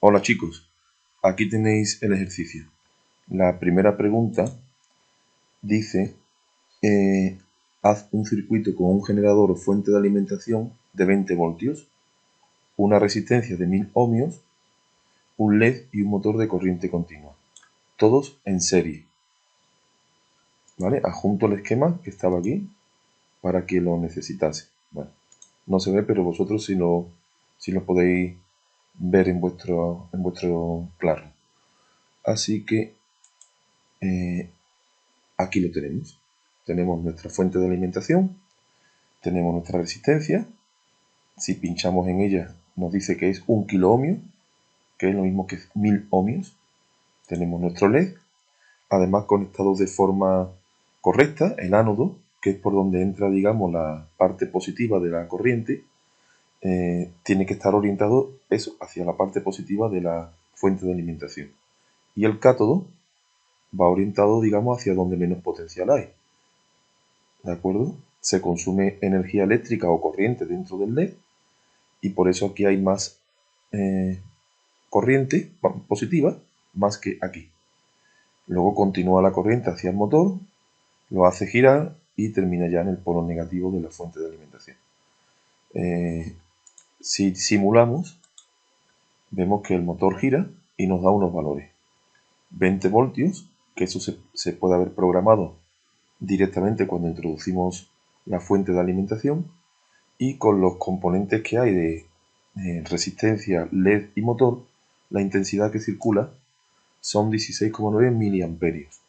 Hola chicos, aquí tenéis el ejercicio. La primera pregunta dice, haz un circuito con un generador o fuente de alimentación de 20 voltios, una resistencia de 1000 ohmios, un LED y un motor de corriente continua, todos en serie. ¿Vale? Adjunto el esquema que estaba aquí para que lo necesitase. Bueno, no se ve, pero vosotros sí lo podéis ver en vuestro plano. Así que aquí lo tenemos. Tenemos nuestra fuente de alimentación, tenemos nuestra resistencia. Si pinchamos en ella nos dice que es 1 kilo ohmio, que es lo mismo que 1000 ohmios. Tenemos nuestro LED, además conectado de forma correcta, el ánodo, que es por donde entra, digamos, la parte positiva de la corriente, tiene que estar orientado eso hacia la parte positiva de la fuente de alimentación. Y el cátodo va orientado, digamos, hacia donde menos potencial hay. ¿De acuerdo? Se consume energía eléctrica o corriente dentro del LED y por eso aquí hay más corriente positiva más que aquí. Luego continúa la corriente hacia el motor, lo hace girar y termina ya en el polo negativo de la fuente de alimentación. Si simulamos, vemos que el motor gira y nos da unos valores. 20 voltios, que eso se puede haber programado directamente cuando introducimos la fuente de alimentación, y con los componentes que hay de resistencia, LED y motor, la intensidad que circula son 16,9 miliamperios.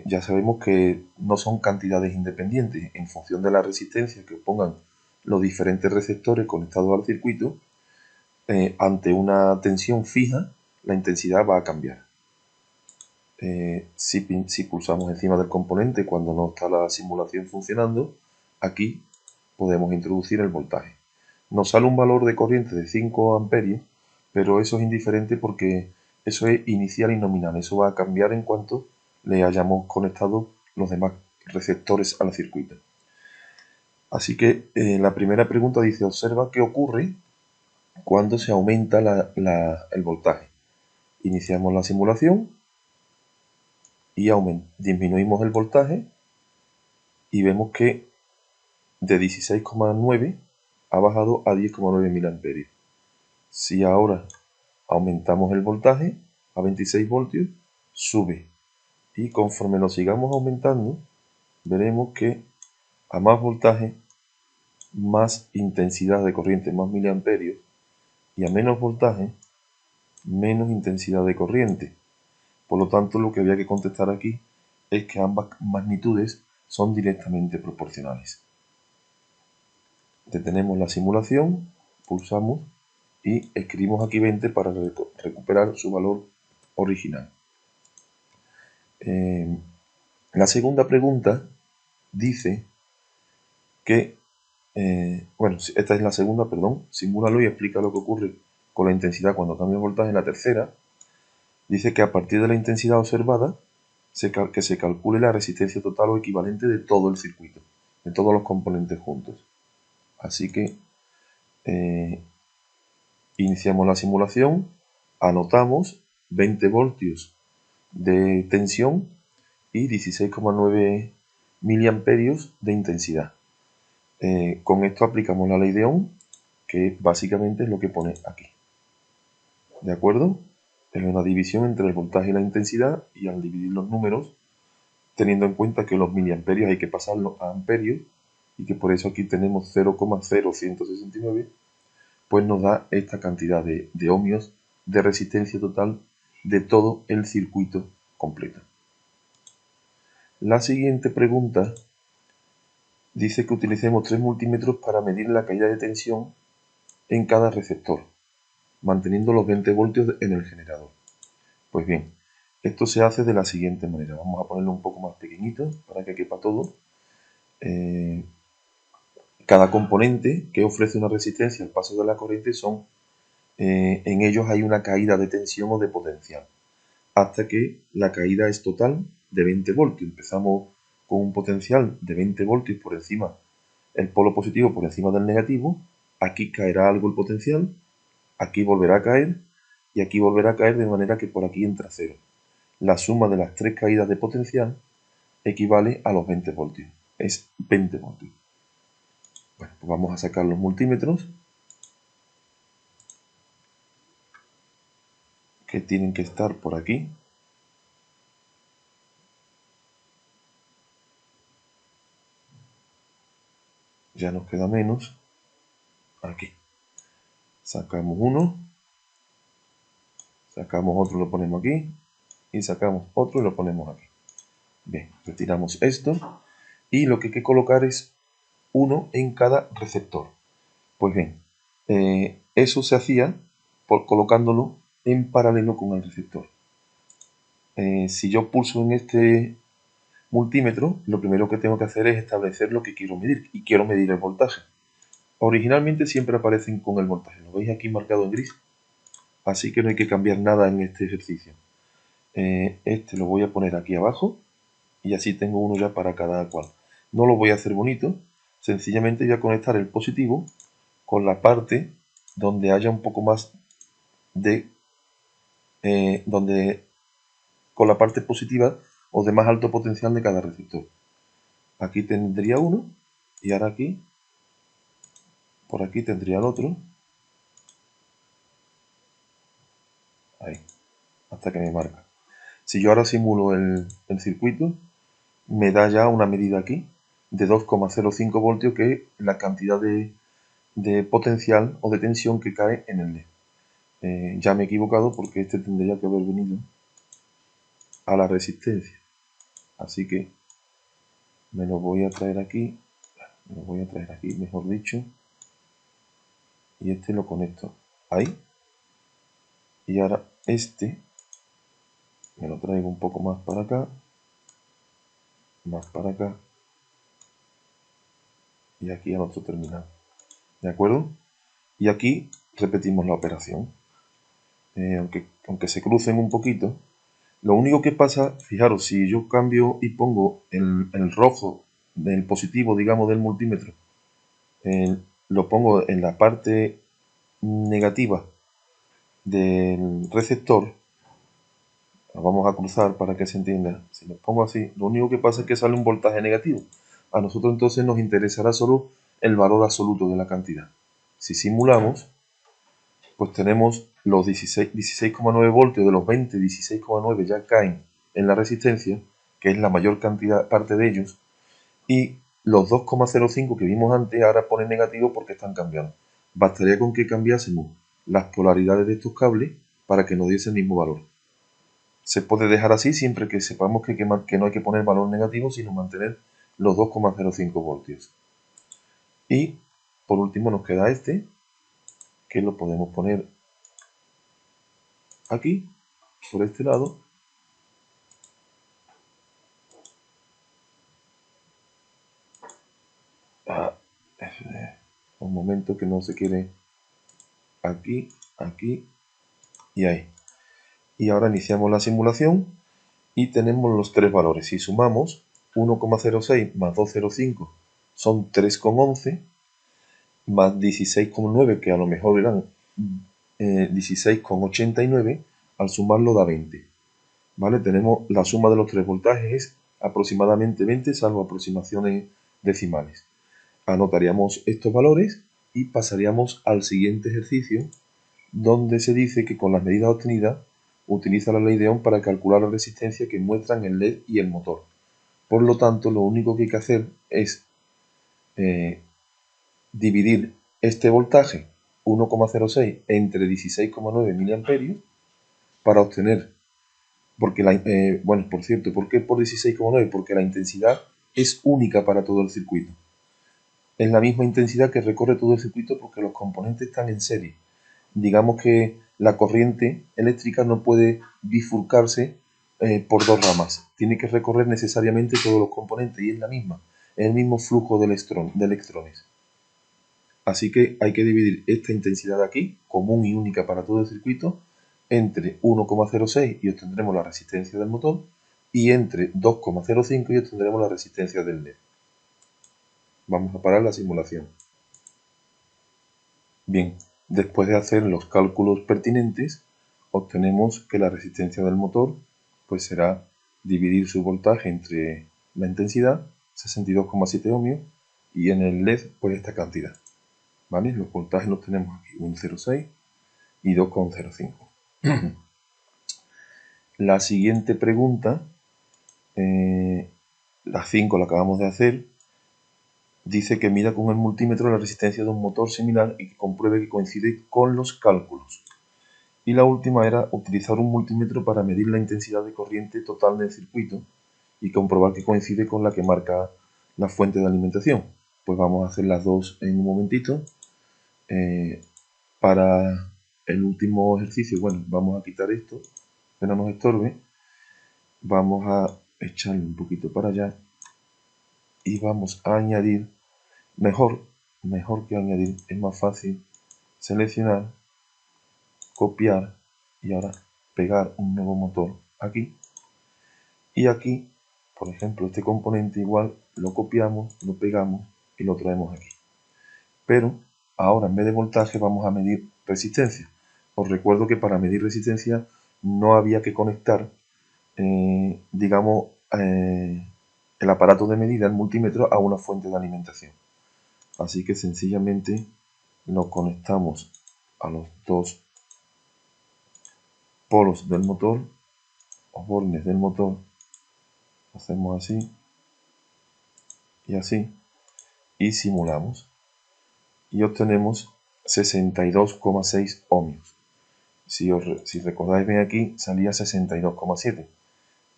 Ya sabemos que no son cantidades independientes. En función de la resistencia que pongan los diferentes receptores conectados al circuito, ante una tensión fija, la intensidad va a cambiar. Si pulsamos encima del componente cuando no está la simulación funcionando, aquí podemos introducir el voltaje. Nos sale un valor de corriente de 5 amperios, pero eso es indiferente porque eso es inicial y nominal. Eso va a cambiar en cuanto le hayamos conectado los demás receptores al circuito. Así que la primera pregunta dice, observa qué ocurre cuando se aumenta el voltaje. Iniciamos la simulación y disminuimos el voltaje y vemos que de 16,9 ha bajado a 10,9 miliamperios. Si ahora aumentamos el voltaje a 26 voltios, sube. Y conforme lo sigamos aumentando, veremos que a más voltaje, más intensidad de corriente, más miliamperios, y a menos voltaje, menos intensidad de corriente. Por lo tanto, lo que había que contestar aquí es que ambas magnitudes son directamente proporcionales. Detenemos la simulación, pulsamos y escribimos aquí 20 para recuperar su valor original. La segunda pregunta dice que, bueno, esta es la segunda, perdón, simúlalo y explica lo que ocurre con la intensidad cuando cambia el voltaje. En la tercera dice que a partir de la intensidad observada, que se calcule la resistencia total o equivalente de todo el circuito, de todos los componentes juntos. Así que iniciamos la simulación, anotamos 20 voltios de tensión y 16,9 miliamperios de intensidad. Con esto aplicamos la ley de Ohm, que básicamente es lo que pone aquí. ¿De acuerdo? Es una división entre el voltaje y la intensidad, y al dividir los números, teniendo en cuenta que los miliamperios hay que pasarlos a amperios, y que por eso aquí tenemos 0,0169, pues nos da esta cantidad de ohmios de resistencia total de todo el circuito completo. La siguiente pregunta dice que utilicemos 3 multímetros para medir la caída de tensión en cada receptor, manteniendo los 20 voltios en el generador. Pues bien, esto se hace de la siguiente manera. Vamos a ponerlo un poco más pequeñito para que quepa todo. Cada componente que ofrece una resistencia al paso de la corriente en ellos hay una caída de tensión o de potencial, hasta que la caída es total de 20 voltios. Empezamos con un potencial de 20 voltios por encima, el polo positivo por encima del negativo. Aquí caerá algo el potencial, aquí volverá a caer, y aquí volverá a caer de manera que por aquí entra 0. La suma de las tres caídas de potencial equivale a los 20 voltios. Es 20 voltios. Bueno, pues vamos a sacar los multímetros, que tienen que estar por aquí. Ya nos queda menos. Aquí. Sacamos uno. Sacamos otro, lo ponemos aquí. Y sacamos otro y lo ponemos aquí. Bien, retiramos esto. Y lo que hay que colocar es uno en cada receptor. Pues bien, eso se hacía colocándolo en paralelo con el receptor. Si yo pulso en este multímetro, lo primero que tengo que hacer es establecer lo que quiero medir. Y quiero medir el voltaje. Originalmente siempre aparecen con el voltaje. Lo veis aquí marcado en gris. Así que no hay que cambiar nada en este ejercicio. Este lo voy a poner aquí abajo. Y así tengo uno ya para cada cual. No lo voy a hacer bonito. Sencillamente voy a conectar el positivo con la parte donde haya un poco más de... con la parte positiva o de más alto potencial de cada receptor. Aquí tendría uno y ahora aquí, por aquí tendría el otro. Ahí, hasta que me marca. Si yo ahora simulo el circuito, me da ya una medida aquí de 2,05 voltios, que es la cantidad de potencial o de tensión que cae en el LED. Ya me he equivocado porque este tendría que haber venido a la resistencia. Así que me lo voy a traer aquí, mejor dicho, y este lo conecto ahí. Y ahora este me lo traigo un poco más para acá, y aquí al otro terminal. ¿De acuerdo? Y aquí repetimos la operación. Aunque se crucen un poquito, lo único que pasa, fijaros, si yo cambio y pongo el rojo del positivo, digamos, del multímetro, lo pongo en la parte negativa del receptor, lo vamos a cruzar para que se entienda. Si lo pongo así, lo único que pasa es que sale un voltaje negativo. A nosotros entonces nos interesará solo el valor absoluto de la cantidad. Si simulamos, pues tenemos los 16,9 voltios de los 20, 16,9 ya caen en la resistencia, que es la mayor parte de ellos, y los 2,05 que vimos antes ahora ponen negativo porque están cambiando. Bastaría con que cambiásemos las polaridades de estos cables para que nos diese el mismo valor. Se puede dejar así siempre que sepamos que no hay que poner valor negativo, sino mantener los 2,05 voltios. Y por último nos queda este, que lo podemos poner aquí, por este lado. Un momento que no se quiere. Aquí, aquí y ahí. Y ahora iniciamos la simulación y tenemos los tres valores. Si sumamos 1,06 más 2,05 son 3,11, más 16,9, que a lo mejor eran 16,89, al sumarlo da 20. ¿Vale? Tenemos la suma de los tres voltajes es aproximadamente 20, salvo aproximaciones decimales. Anotaríamos estos valores y pasaríamos al siguiente ejercicio, donde se dice que con las medidas obtenidas utiliza la ley de Ohm para calcular la resistencia que muestran el LED y el motor. Por lo tanto, lo único que hay que hacer es dividir este voltaje 1,06 entre 16,9 mA para obtener, bueno, por cierto, ¿por qué por 16,9? Porque la intensidad es única para todo el circuito. Es la misma intensidad que recorre todo el circuito porque los componentes están en serie. Digamos que la corriente eléctrica no puede bifurcarse por dos ramas. Tiene que recorrer necesariamente todos los componentes y es la misma. Es el mismo flujo de electrones. Así que hay que dividir esta intensidad de aquí, común y única para todo el circuito, entre 1,06 y obtendremos la resistencia del motor, y entre 2,05 y obtendremos la resistencia del LED. Vamos a parar la simulación. Bien, después de hacer los cálculos pertinentes, obtenemos que la resistencia del motor pues será dividir su voltaje entre la intensidad, 62,7 ohmios, y en el LED pues esta cantidad. ¿Vale? Los voltajes los tenemos aquí, 1,06 y 2,05. La siguiente pregunta, la 5 la acabamos de hacer, dice que mida con el multímetro la resistencia de un motor similar y que compruebe que coincide con los cálculos. Y la última era utilizar un multímetro para medir la intensidad de corriente total del circuito y comprobar que coincide con la que marca la fuente de alimentación. Pues vamos a hacer las dos en un momentito. Para el último ejercicio, bueno, vamos a quitar esto, que no nos estorbe. Vamos a echarle un poquito para allá y vamos a añadir, mejor que añadir, es más fácil seleccionar, copiar y ahora pegar un nuevo motor aquí. Y aquí, por ejemplo, este componente igual lo copiamos, lo pegamos y lo traemos aquí. Pero ahora en vez de voltaje vamos a medir resistencia. Os recuerdo que para medir resistencia no había que conectar, digamos, el aparato de medida, el multímetro, a una fuente de alimentación. Así que sencillamente lo conectamos a los dos polos del motor o bornes del motor. Hacemos así y así y simulamos y obtenemos 62,6 ohmios. Si recordáis bien aquí, salía 62,7.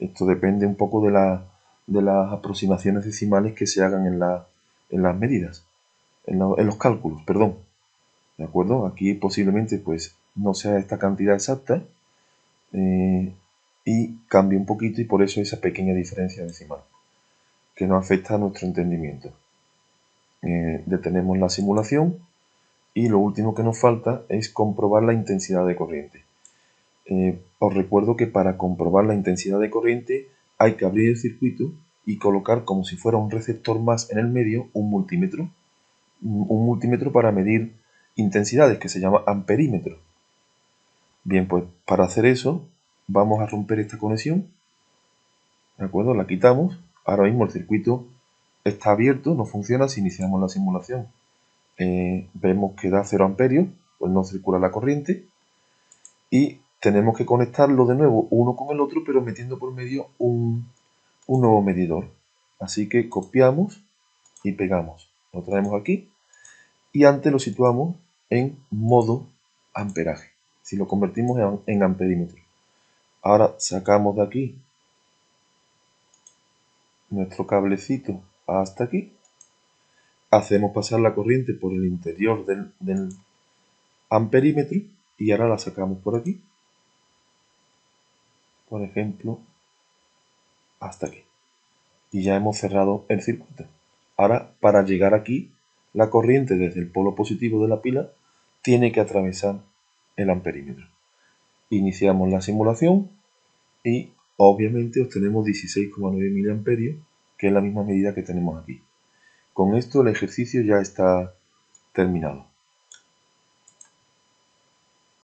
Esto depende un poco de las aproximaciones decimales que se hagan en las medidas, en los cálculos, perdón. ¿De acuerdo? Aquí posiblemente pues no sea esta cantidad exacta y cambie un poquito y por eso esa pequeña diferencia decimal que nos afecta a nuestro entendimiento. Detenemos la simulación y lo último que nos falta es comprobar la intensidad de corriente. Os recuerdo que para comprobar la intensidad de corriente hay que abrir el circuito y colocar como si fuera un receptor más en el medio un multímetro para medir intensidades que se llama amperímetro. Bien, pues para hacer eso vamos a romper esta conexión, ¿de acuerdo? La quitamos. Ahora mismo el circuito está abierto, no funciona si iniciamos la simulación. Vemos que da 0 amperios, pues no circula la corriente y tenemos que conectarlo de nuevo uno con el otro, pero metiendo por medio un nuevo medidor. Así que copiamos y pegamos. Lo traemos aquí y antes lo situamos en modo amperaje. Si lo convertimos en amperímetro. Ahora sacamos de aquí nuestro cablecito hasta aquí. Hacemos pasar la corriente por el interior del amperímetro y ahora la sacamos por aquí. Por ejemplo, hasta aquí. Y ya hemos cerrado el circuito. Ahora, para llegar aquí, la corriente desde el polo positivo de la pila tiene que atravesar el amperímetro. Iniciamos la simulación y obviamente obtenemos 16,9 miliamperios, que es la misma medida que tenemos aquí. Con esto el ejercicio ya está terminado.